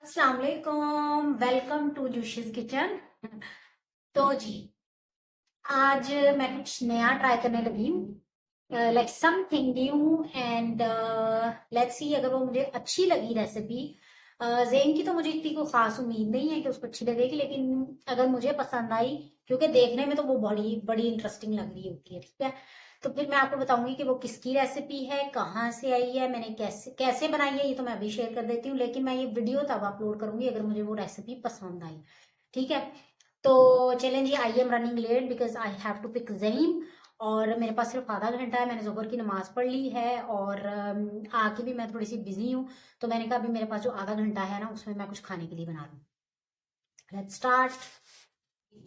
अस्सलाम वालेकुम, welcome to Joshi's kitchen. तो जी, आज मैं कुछ नया ट्राई करने लगी हूँ, like something new and let's सी अगर वो मुझे अच्छी लगी रेसिपी। ज़ेन की तो मुझे इतनी कोई खास उम्मीद नहीं है कि उसको अच्छी लगेगी, लेकिन अगर मुझे पसंद आई, क्योंकि देखने में तो वो बड़ी बड़ी इंटरेस्टिंग लग रही होती है, ठीक है। तो फिर मैं आपको बताऊंगी कि वो किसकी रेसिपी है, कहाँ से आई है, मैंने कैसे कैसे बनाई है, ये तो मैं अभी शेयर कर देती हूँ, लेकिन मैं ये वीडियो तब अपलोड करूंगी अगर मुझे वो रेसिपी पसंद आई, ठीक है। तो चलें जी, I am running late because I have to pick Zaheem, और मेरे पास सिर्फ आधा घंटा है। मैंने ज़ोहर की नमाज़ पढ़ ली है और आके भी मैं थोड़ी सी बिजी हूँ, तो मैंने कहा अभी मेरे पास जो आधा घंटा है ना, उसमें मैं कुछ खाने के लिए बना लूँ। Let's start.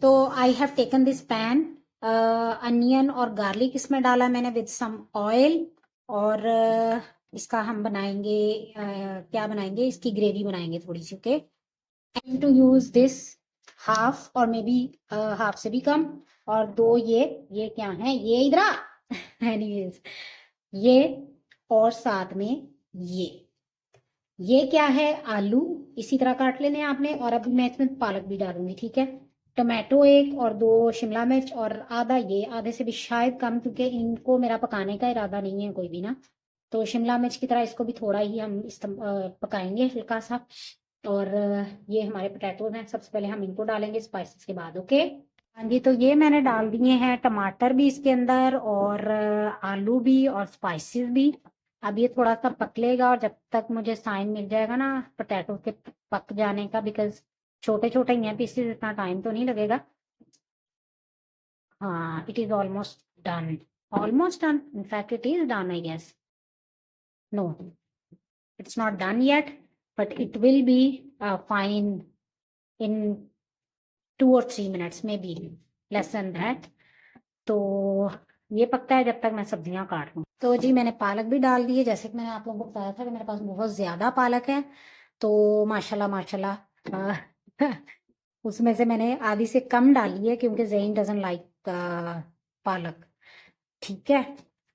तो I have taken this pan, onion और गार्लिक इसमें डाला मैंने विद सम ऑयल, और इसका हम बनाएंगे, क्या बनाएंगे, इसकी ग्रेवी बनाएंगे थोड़ी सी, okay. Am to use this half और मे बी हाफ से भी कम, और दो ये क्या है, ये इधर एनीवेज ये, और साथ में ये ये क्या है, आलू इसी तरह काट लेने हैं आपने, और अभी मैं इसमें पालक भी डालूंगी, ठीक है। टमाटो एक, और दो शिमला मिर्च, और आधा ये, आधे से भी शायद कम, क्योंकि इनको मेरा पकाने का इरादा नहीं है कोई भी ना, तो शिमला मिर्च की तरह इसको भी थोड़ा ही हम पकाएंगे हल्का सा। और ये हमारे पोटैटोज हैं, सबसे पहले हम इनको डालेंगे स्पाइसेस के बाद, ओके। हाँ जी, तो ये मैंने डाल दिए हैं टमाटर भी इसके अंदर, और आलू भी, और स्पाइसेस भी। अब ये थोड़ा सा पकलेगा, और जब तक मुझे साइन मिल जाएगा ना पोटैटो के पक जाने का, बिकॉज छोटे छोटे ही हैं पीसेस, इतना टाइम तो नहीं लगेगा। हाँ, it is almost done, almost done, in fact it is done I guess. No, it's not done yet, but it will be fine in 2 or 3 minutes, maybe less than that. तो ये पकता है जब तक मैं सब्जियां काट लूँ। तो जी, मैंने पालक भी डाल दी है, जैसे कि मैंने आप लोगों को बताया था कि मेरे पास बहुत ज्यादा पालक है, तो माशाल्लाह माशाल्लाह उसमें से मैंने आधी से कम डाली है, क्योंकि ज़ैन डजंट लाइक पालक, ठीक है।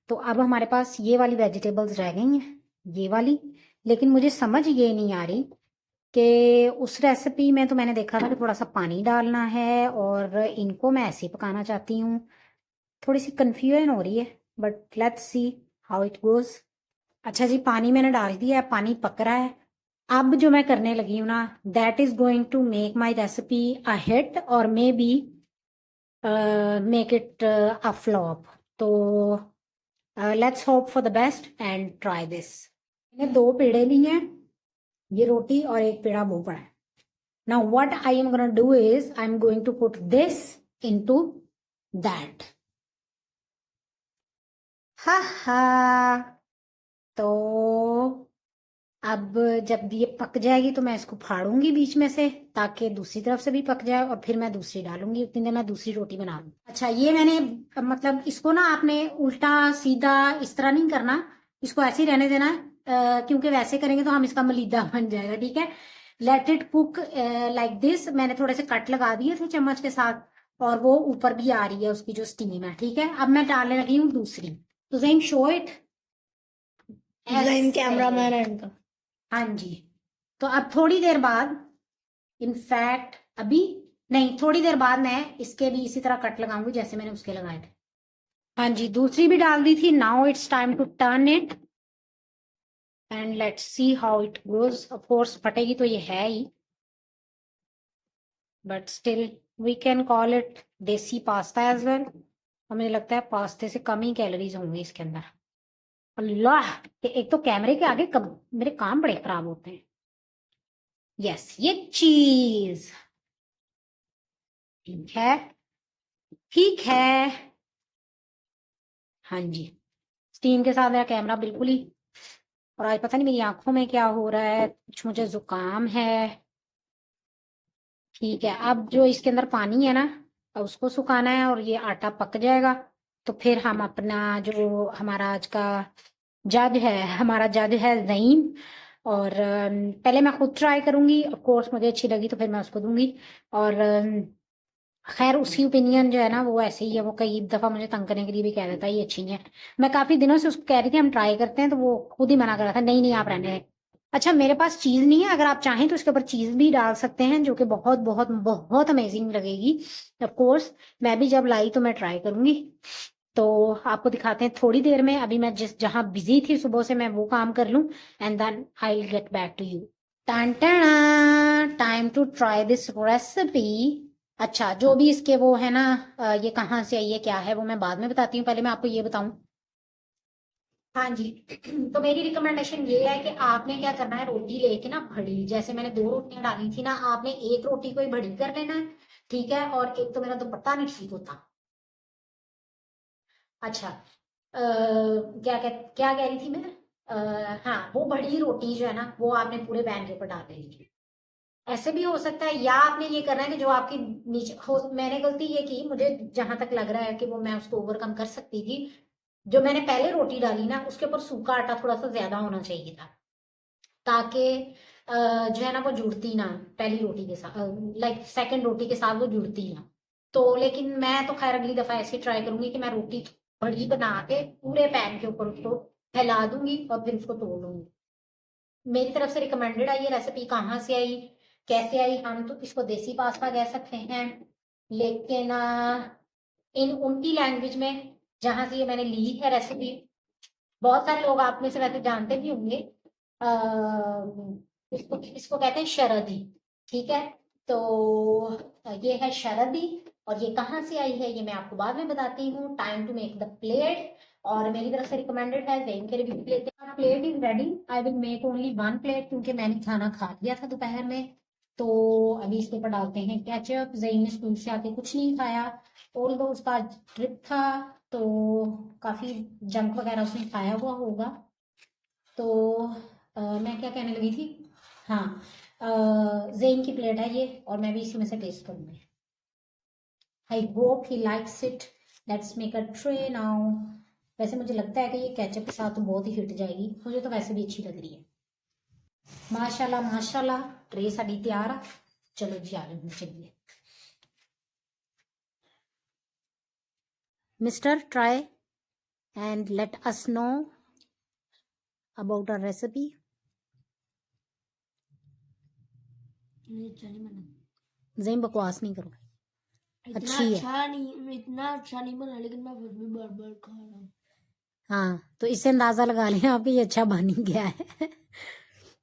तो अब हमारे पास ये वाली वेजिटेबल्स रह गई हैं, ये वाली, लेकिन मुझे समझ ये नहीं आ रही कि उस रेसिपी में तो मैंने देखा था कि थोड़ा सा पानी डालना है, और इनको मैं ऐसे ही पकाना चाहती हूँ। थोड़ी सी कंफ्यूजन हो रही है, but let's see how it goes. अच्छा जी, पानी मैंने डाल दिया है, पानी पक रहा है। अब जो मैं करने लगी हूँ ना, that is going to make my recipe a hit, और maybe make it a flop. तो let's hope for the best and try this. मैंने दो पेड़े लिए हैं, ये रोटी और एक पेड़ा वो पड़ा है। Now what I am going to do is I'm going to put this into that. हा हा। तो अब जब ये पक जाएगी तो मैं इसको फाड़ूंगी बीच में से, ताकि दूसरी तरफ से भी पक जाए, और फिर मैं दूसरी डालूंगी, उतनी देर मैं दूसरी रोटी बना लूँ। अच्छा, ये मैंने मतलब इसको ना आपने उल्टा सीधा इस तरह नहीं करना, इसको ऐसे ही रहने देना है, क्योंकि वैसे करेंगे तो हम इसका मलीदा बन जाएगा, ठीक है। Let it cook like this. मैंने थोड़े से कट लगा दिए थे चम्मच के साथ, और वो ऊपर भी आ रही है उसकी जो स्टीम है, ठीक है। अब मैं डालने लगी हूँ दूसरी, तो then show it. Line cameraman है इनका। हाँ जी। तो अब थोड़ी देर बाद, इनफैक्ट अभी नहीं, थोड़ी देर बाद मैं इसके भी इसी तरह कट लगाऊंगी जैसे मैंने उसके लगाए थे। हाँ जी, दूसरी भी डाल दी थी। Now it's time to turn it and let's see how it goes. Of course फटेगी तो ये है ही, but still we can call it desi pasta as well. और मुझे लगता है पास्ते से कम ही कैलोरीज होंगी इसके अंदर। अल्लाह, एक तो कैमरे के आगे मेरे काम बड़े खराब होते हैं। यस, ये चीज ठीक है, ठीक है। हाँ जी, स्टीम के साथ मेरा कैमरा बिल्कुल ही, और आज पता नहीं मेरी आंखों में क्या हो रहा है, कुछ मुझे जुकाम है। ठीक है, अब जो इसके अंदर पानी है ना, अब उसको सुखाना है, और ये आटा पक जाएगा, तो फिर हम अपना जो हमारा आज का जज है, हमारा जज है ज़ईम। और पहले मैं खुद ट्राई करूंगी, ऑफ कोर्स मुझे अच्छी लगी तो फिर मैं उसको दूंगी। और खैर उसकी ओपिनियन जो है ना वो ऐसे ही है, वो कई दफा मुझे तंग करने के लिए भी कह देता है ये अच्छी है। मैं काफी दिनों से उसको कह रही थी हम ट्राई करते हैं, तो वो खुद ही मना कर रहा था, नहीं नहीं आप रहने दें। अच्छा मेरे पास चीज़ नहीं है, अगर आप चाहें तो इसके ऊपर चीज़ भी डाल सकते हैं, जो कि बहुत बहुत बहुत अमेजिंग लगेगी। ऑफ कोर्स मैं भी जब लाई तो मैं ट्राई करूंगी, तो आपको दिखाते हैं थोड़ी देर में। अभी मैं जिस जहां बिजी थी सुबह से, मैं वो काम कर लूं and then I will get back to you. Time to try this recipe. अच्छा जो भी इसके वो है ना, ये कहाँ से आई है क्या है वो मैं बाद में बताती हूँ, पहले मैं आपको ये बताऊं। हाँ जी। तो मेरी रिकमेंडेशन ये है कि आपने क्या करना है, रोटी लेके ना बड़ी, जैसे मैंने 2 रोटियां डाली थी ना, आपने एक रोटी को ही बड़ी कर लेना है, ठीक है। और एक तो मेरा दुपट्टा नहीं ठीक होता। अच्छा क्या कह रही थी मैं। हाँ वो बड़ी रोटी जो है ना, वो आपने पूरे पैन के ऊपर डाल देनी है। ऐसे भी हो सकता है, या आपने ये करना है कि जो आपकी नीचे हो, मैंने गलती ये की, मुझे जहां तक लग रहा है कि वो मैं उसको ओवरकम कर सकती थी। जो मैंने पहले रोटी डाली ना, उसके ऊपर सूखा आटा थोड़ा सा ज्यादा होना चाहिए था, ताकि जो है ना वो जुड़ती ना पहली रोटी के साथ, लाइक सेकंड रोटी के साथ वो जुड़ती ना। तो लेकिन मैं तो खैर अगली दफा ऐसे ट्राई करूंगी कि मैं रोटी बड़ी बना के पूरे पैन के ऊपर उसको फैला दूंगी और फिर उसको तोड़ लूंगी। मेरी तरफ से रिकमेंडेड है ये रेसिपी। कहाँ से आई कैसे आई, हम तो इसको देसी पास्ता कह सकते हैं, लेकिन इन उनकी लैंग्वेज में जहां से ये मैंने ली है रेसिपी, बहुत सारे लोग आप में से वैसे जानते भी होंगे। इसको इसको कहते हैं शरदी, ठीक है। तो ये है शरदी, और ये कहाँ से आई है ये मैं आपको बाद में बताती हूँ। Time to make the plate, और मेरी तरफ से रिकमेंडेड है जैन के रिव्यू लेते हैं। Plate is ready, I will make only 1 plate, क्योंकि मैंने खाना खा लिया था दोपहर में। तो अभी इसके ऊपर डालते हैं केचप। जैन ने स्कूल से आके कुछ नहीं खाया, और दो उसका ट्रिप था, तो काफी जंक वगैरह उसने खाया हुआ होगा। तो मैं क्या कहने लगी थी, हाँ जेन की प्लेट है ये, और मैं भी इसी में से टेस्ट करूंगी। I hope he likes it. Let's make a tray now. वैसे मुझे लगता है कि ये केचप के साथ तो बहुत ही हिट जाएगी, मुझे तो वैसे भी अच्छी लग रही है। माशाल्लाह माशाल्लाह, ट्रे साड़ी तैयार आ। चलो जी आ जाओ, चलिए mister try and let us know about our recipe. अच्छा नहीं बना, जेन बकवास नहीं करो, इतना अच्छी है। अच्छा नहीं, इतना अच्छा नहीं बना, लेकिन मैं फिर भी बार बार खा रहा हूँ। हाँ तो इससे अंदाजा लगा लें आप कि ये अच्छा बन ही गया है।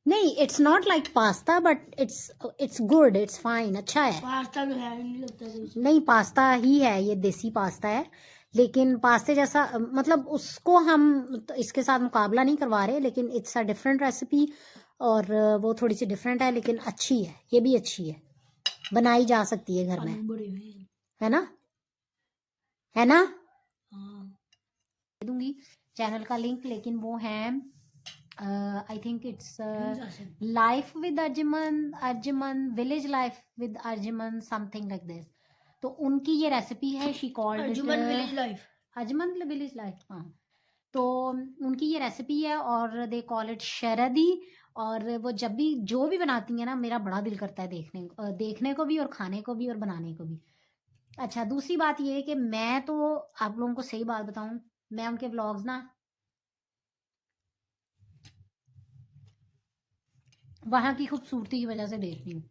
नहीं it's not like pasta, but it's good, it's fine, अच्छा है। पास्ता तो है नहीं लगता कुछ। नहीं पास्ता ही है, ये देसी पास्ता है, लेकिन पास्ते जैसा मतलब उसको हम तो इसके साथ मुकाबला नहीं करवा रहे, लेकिन इट्स अ डिफरेंट रेसिपी, और वो थोड़ी सी डिफरेंट है, लेकिन अच्छी है, ये भी अच्छी है, बनाई जा सकती है घर में, आलू बड़े हुए हैं। है ना, है ना। हाँ दे दूंगी चैनल का लिंक, लेकिन वो है I think it's life with Arjuman, Arjuman village life with Arjuman, something like this. तो उनकी ये रेसिपी है, she called Arjuman village life. Arjuman village life, हाँ। तो उनकी ये रेसिपी है, और दे कॉल इट शरदी। और वो जब भी जो भी बनाती है ना, मेरा बड़ा दिल करता है देखने को भी, और खाने को भी, और बनाने को भी। अच्छा दूसरी बात ये है कि मैं तो आप लोगों को सही बात बताऊं, मैं उनके व्लॉग्स ना वहाँ की खूबसूरती की वजह से देखती हूँ,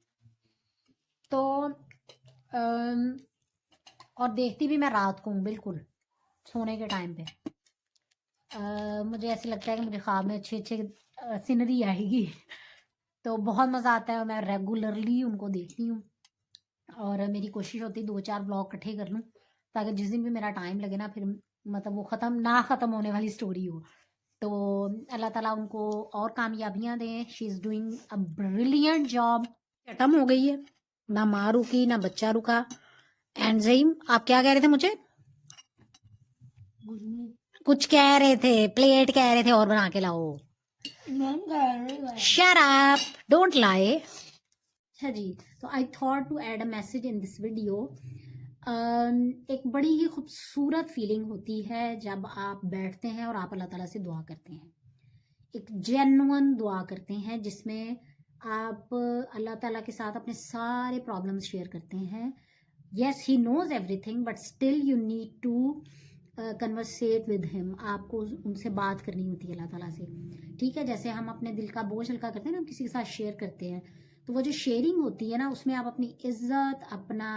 तो और देखती भी मैं रात को हूँ, बिल्कुल सोने के टाइम पे। मुझे ऐसे लगता है कि मुझे ख्वाब में अच्छी अच्छी सीनरी आएगी, तो बहुत मज़ा आता है, और मैं रेगुलरली उनको देखती हूँ। और मेरी कोशिश होती है 2-4 ब्लॉग इकट्ठे कर लूँ, ताकि जिस दिन भी मेरा टाइम लगे ना, फिर मतलब वो ख़त्म होने वाली स्टोरी हो। तो अल्लाह ताला उनको और कामयाबियाँ दें। She is doing a brilliant job. खत्म हो गई है, ना माँ रुकी ना बच्चा रुका। एंड ज़ईम आप क्या कह रहे थे मुझे, कुछ कह रहे थे, प्लेट कह रहे थे और बना के लाओ। Shut up, don't lie. अच्छा जी, तो I thought to add a message in this video. एक बड़ी ही खूबसूरत फीलिंग होती है जब आप बैठते हैं और आप अल्लाह ताला से दुआ करते हैं, एक जेन्युइन दुआ करते हैं, जिसमें आप अल्लाह ताला के साथ अपने सारे प्रॉब्लम्स शेयर करते हैं। Yes he knows everything, but still you need to conversate with him, आपको उनसे बात करनी होती है अल्लाह ताला से, ठीक है। जैसे हम अपने दिल का बोझ हल्का करते हैं ना, हम किसी के साथ शेयर करते हैं, तो वो जो शेयरिंग होती है ना, उसमें आप अपनी इज्जत, अपना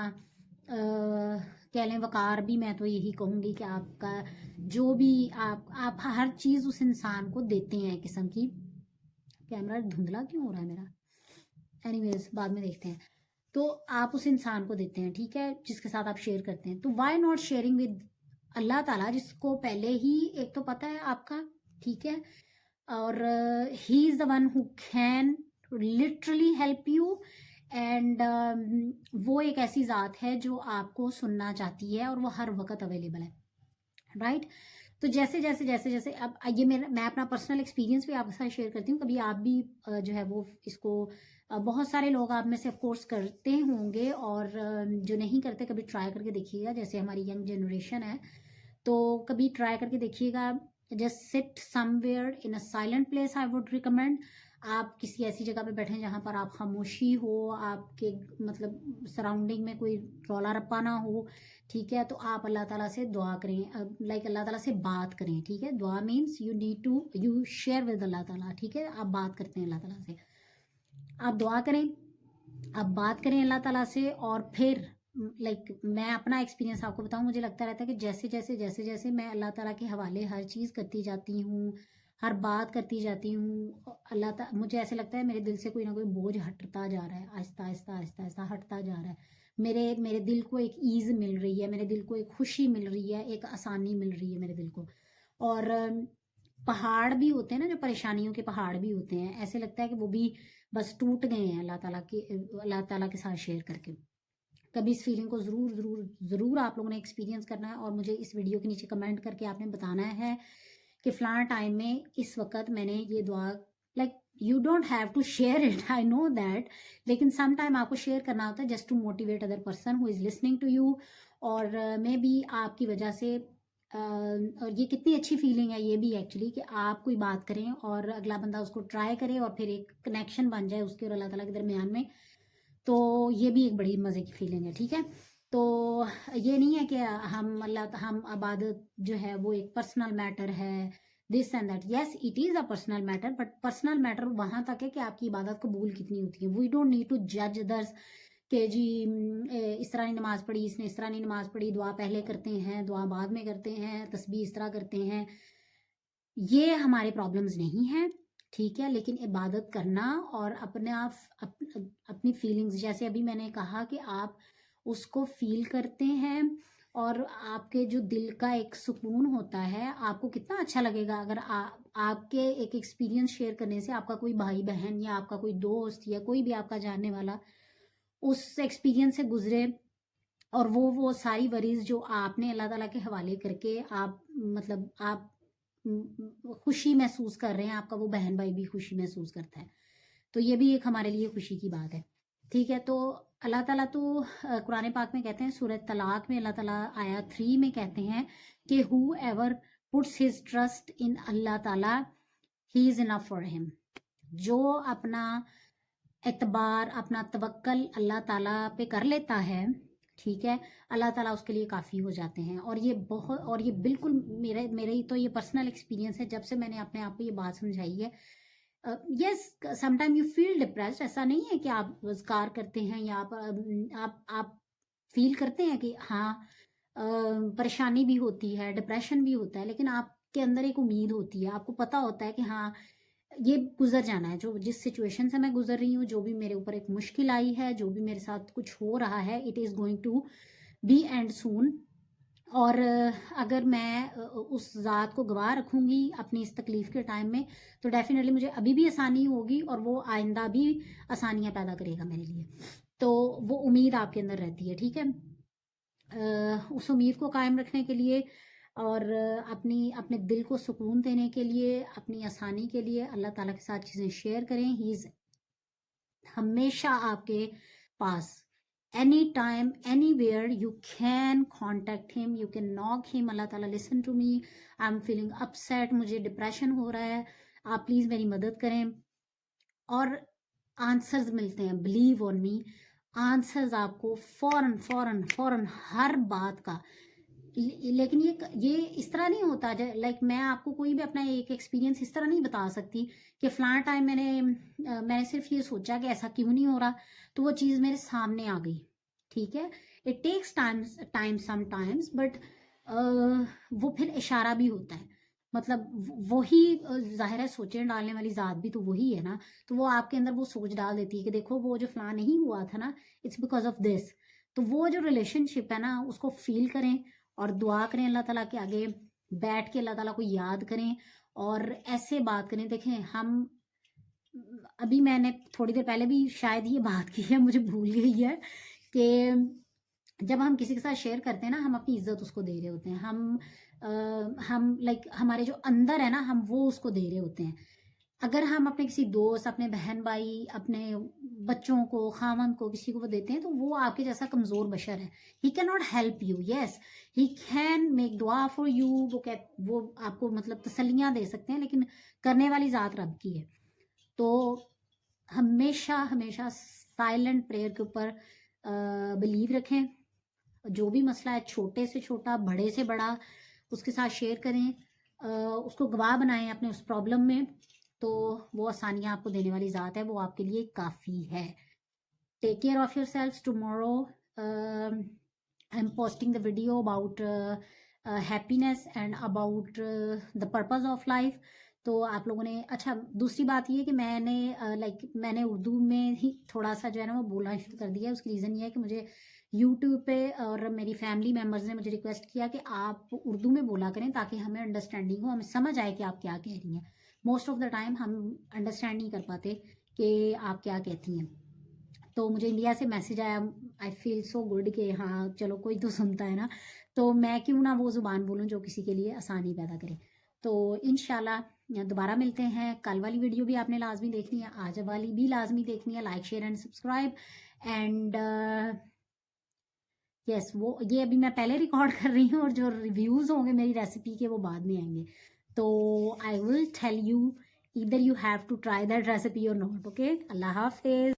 कह लें वकार भी, मैं तो यही कहूँगी कि आपका जो भी आप हर चीज़ उस इंसान को देते हैं किस्म की। कैमरा धुंधला क्यों हो रहा है मेरा? एनीवेज, बाद में देखते हैं। तो आप उस इंसान को देते हैं, ठीक है, जिसके साथ आप शेयर करते हैं। तो why not sharing with Allah ताला, जिसको पहले ही एक तो पता है आपका, ठीक है, और he is the one who can literally help you, and वो एक ऐसी ज़ात है जो आपको सुनना चाहती है और वो हर वक्त अवेलेबल है, राइट। तो जैसे जैसे जैसे जैसे अब ये मैं अपना पर्सनल एक्सपीरियंस भी आपके साथ शेयर करती हूँ। कभी आप भी जो है वो इसको बहुत सारे लोग आप में से ऑफ कोर्स करते होंगे, और जो नहीं करते कभी ट्राई करके देखिएगा। जैसे हमारी यंग जनरेशन है, तो कभी ट्राई करके देखिएगा। Just sit somewhere in a silent place, I would recommend. आप किसी ऐसी जगह पे बैठें जहाँ पर आप खामोशी हो, आपके मतलब सराउंडिंग में कोई रौला रप्पा ना हो, ठीक है। तो आप अल्लाह ताला से दुआ करें, लाइक अल्लाह ताला से बात करें, ठीक है। Dua means you need to you share with Allah Taala, ठीक है। आप बात करते हैं अल्लाह ताला से, आप दुआ करें, आप बात करें अल्लाह ताला से। और फिर लाइक मैं अपना एक्सपीरियंस आपको बताऊं, मुझे लगता रहता है कि जैसे जैसे जैसे जैसे मैं अल्लाह ताला के हवाले हर चीज़ करती जाती हूँ, हर बात करती जाती हूँ, मुझे ऐसे लगता है मेरे दिल से कोई ना कोई बोझ हटता जा रहा है, आहिस्ता आहिस्ता आहिस्ता आहिस्ता हटता जा रहा है। मेरे मेरे दिल को एक ईज़ मिल रही है, मेरे दिल को एक खुशी मिल रही है, एक आसानी मिल रही है मेरे दिल को। और पहाड़ भी होते हैं ना, जो परेशानियों के पहाड़ भी होते हैं, ऐसे लगता है कि वो भी बस टूट गए हैं अल्लाह ताला के साथ शेयर करके। कभी इस फीलिंग को ज़रूर ज़रूर ज़रूर आप लोगों ने एक्सपीरियंस करना है, और मुझे इस वीडियो के नीचे कमेंट करके आपने बताना है कि फ़लाँ टाइम में इस वक्त मैंने ये दुआ, like you don't have to share it, I know that, लेकिन सम टाइम आपको शेयर करना होता है just to motivate other person who is listening to you. और मे बी आपकी वजह से और ये कितनी अच्छी फीलिंग है ये भी एक्चुअली, कि आप कोई बात करें और अगला बंदा उसको ट्राई करे, और फिर एक कनेक्शन बन जाए उसके और अल्लाह ताला के दरमियान में। तो ये भी एक बड़ी मज़े की फीलिंग है, ठीक है। तो ये नहीं है कि हम इबादत जो है वो एक पर्सनल मैटर है, this and that. Yes, it is a personal matter, but personal matter वहाँ तक है कि आपकी इबादत कबूल कितनी होती है। वी डोंट नीड टू जज अदर्स कि जी इस तरह नहीं नमाज़ पढ़ी, इसने इस तरह नहीं नमाज़ पढ़ी, दुआ पहले करते हैं, दुआ बाद में करते हैं, तस्बीह इस तरह करते हैं। ये हमारे प्रॉब्लम्स नहीं हैं, ठीक है। लेकिन इबादत करना और अपने आप अपनी फीलिंग्स, जैसे अभी मैंने कहा कि आप उसको फील करते हैं, और आपके जो दिल का एक सुकून होता है, आपको कितना अच्छा लगेगा अगर आपके एक एक्सपीरियंस शेयर करने से आपका कोई भाई बहन या आपका कोई दोस्त या कोई भी आपका जानने वाला उस एक्सपीरियंस से गुजरे, और वो सारी वरीज जो आपने अल्लाह ताला के हवाले करके आप मतलब आप खुशी महसूस कर रहे हैं, आपका वो बहन भाई भी खुशी महसूस करता है, तो ये भी एक हमारे लिए खुशी की बात है, ठीक है। तो अल्लाह ताला तो कुरान पाक में कहते हैं, सूरह तलाक में अल्लाह ताला आयत 3 में कहते हैं कि whoever puts his trust in Allah Taala he is enough for him. जो अपना एतबार, अपना तवक्कल अल्लाह ताला पे कर लेता है, ठीक है, अल्लाह ताला उसके लिए काफ़ी हो जाते हैं। और ये बिल्कुल मेरे ही तो ये पर्सनल एक्सपीरियंस है, जब से मैंने अपने आप को ये बात समझाई है। Yes, sometime you feel depressed, ऐसा नहीं है कि आप कार करते हैं या आप फील करते हैं कि हाँ परेशानी भी होती है, डिप्रेशन भी होता है, लेकिन आपके अंदर एक उम्मीद होती है, आपको पता होता है कि हाँ ये गुजर जाना है। जो जिस सिचुएशन से मैं गुजर रही हूँ, जो भी मेरे ऊपर एक मुश्किल आई है, जो भी मेरे साथ कुछ हो रहा है, it is going to be end soon. और अगर मैं उस ज़ात को गवाह रखूँगी अपनी इस तकलीफ़ के टाइम में, तो डेफिनेटली मुझे अभी भी आसानी होगी, और वो आइंदा भी आसानियाँ पैदा करेगा मेरे लिए। तो वो उम्मीद आपके अंदर रहती है, ठीक है। उस उम्मीद को कायम रखने के लिए और अपने दिल को सुकून देने के लिए, अपनी आसानी के लिए अल्लाह ताला के साथ चीज़ें शेयर करें। ही इज़ हमेशा आपके पास, any time anywhere you can contact him, you can knock him. Allah Taala listen to me, I am feeling upset, मुझे डिप्रेशन हो रहा है, आप प्लीज़ मेरी मदद करें। और आंसर्स मिलते हैं, बिलीव ऑन मी, आंसर्स आपको फौरन फौरन फौरन हर बात का लेकिन ये इस तरह नहीं होता, लाइक मैं आपको कोई भी अपना एक एक्सपीरियंस इस तरह नहीं बता सकती कि फलां टाइम मैंने सिर्फ ये सोचा कि ऐसा क्यों नहीं हो रहा, तो वो चीज़ मेरे सामने आ गई। ठीक है, it takes time sometimes, but वो फिर इशारा भी होता है। मतलब वही जाहिर है, सोचने डालने वाली ज़ात भी तो वही है ना, तो वो आपके अंदर वो सोच डाल देती है कि देखो वो जो फलां नहीं हुआ था ना, इट्स बिकॉज ऑफ दिस। तो वो जो रिलेशनशिप है ना, उसको फील करें और दुआ करें अल्लाह ताला के आगे, बैठ के अल्लाह ताला को याद करें और ऐसे बात करें। देखें, हम अभी मैंने थोड़ी देर पहले भी शायद ये बात की है, मुझे भूल गई है, कि जब हम किसी के साथ शेयर करते हैं ना, हम अपनी इज्जत उसको दे रहे होते हैं। हम लाइक हमारे जो अंदर है ना, हम वो उसको दे रहे होते हैं। अगर हम अपने किसी दोस्त, अपने बहन भाई, अपने बच्चों को, खामंद को, किसी को वो देते हैं, तो वो आपके जैसा कमज़ोर बशर है। He can not help you, yes he can make दुआ फॉर यू, वो आपको मतलब तसल्लियाँ दे सकते हैं, लेकिन करने वाली ज़ात रब की है। तो हमेशा हमेशा साइलेंट प्रेयर के ऊपर बिलीव रखें। जो भी मसला है, छोटे से छोटा, बड़े से बड़ा, उसके साथ शेयर करें, उसको गवाह बनाएं अपने उस प्रॉब्लम में, तो वो आसानियाँ आपको देने वाली ज़ात है, वो आपके लिए काफ़ी है। टेक केयर ऑफ़ योर सेल्फ। Tomorrow I am posting the video about happiness and about the purpose of life. तो आप लोगों ने, अच्छा दूसरी बात ये कि मैंने उर्दू में ही थोड़ा सा जो है ना वो बोलना शुरू कर दिया है। उसकी रीज़न ये है कि मुझे यूट्यूब पे और मेरी फैमिली मेम्बर्स ने मुझे रिक्वेस्ट किया कि आप उर्दू में बोला करें ताकि हमें अंडरस्टैंडिंग हो, हमें समझ आए कि आप क्या कह रही हैं। मोस्ट ऑफ द टाइम हम अंडरस्टैंड नहीं कर पाते कि आप क्या कहती हैं। तो मुझे इंडिया से मैसेज आया, आई फील सो गुड कि हाँ चलो कोई तो सुनता है ना, तो मैं क्यों ना वो ज़ुबान बोलूँ जो किसी के लिए आसानी पैदा करे। तो इंशाल्लाह दोबारा मिलते हैं। कल वाली वीडियो भी आपने लाजमी देखनी है, आज वाली भी लाजमी देखनी है। Like, share and subscribe and yes, वो ये अभी मैं पहले रिकॉर्ड कर रही हूँ और जो रिव्यूज़ होंगे मेरी रेसिपी के वो बाद में आएंगे। तो I will tell you either you have to try that recipe और नॉट। ओके, अल्लाह हाफिज़।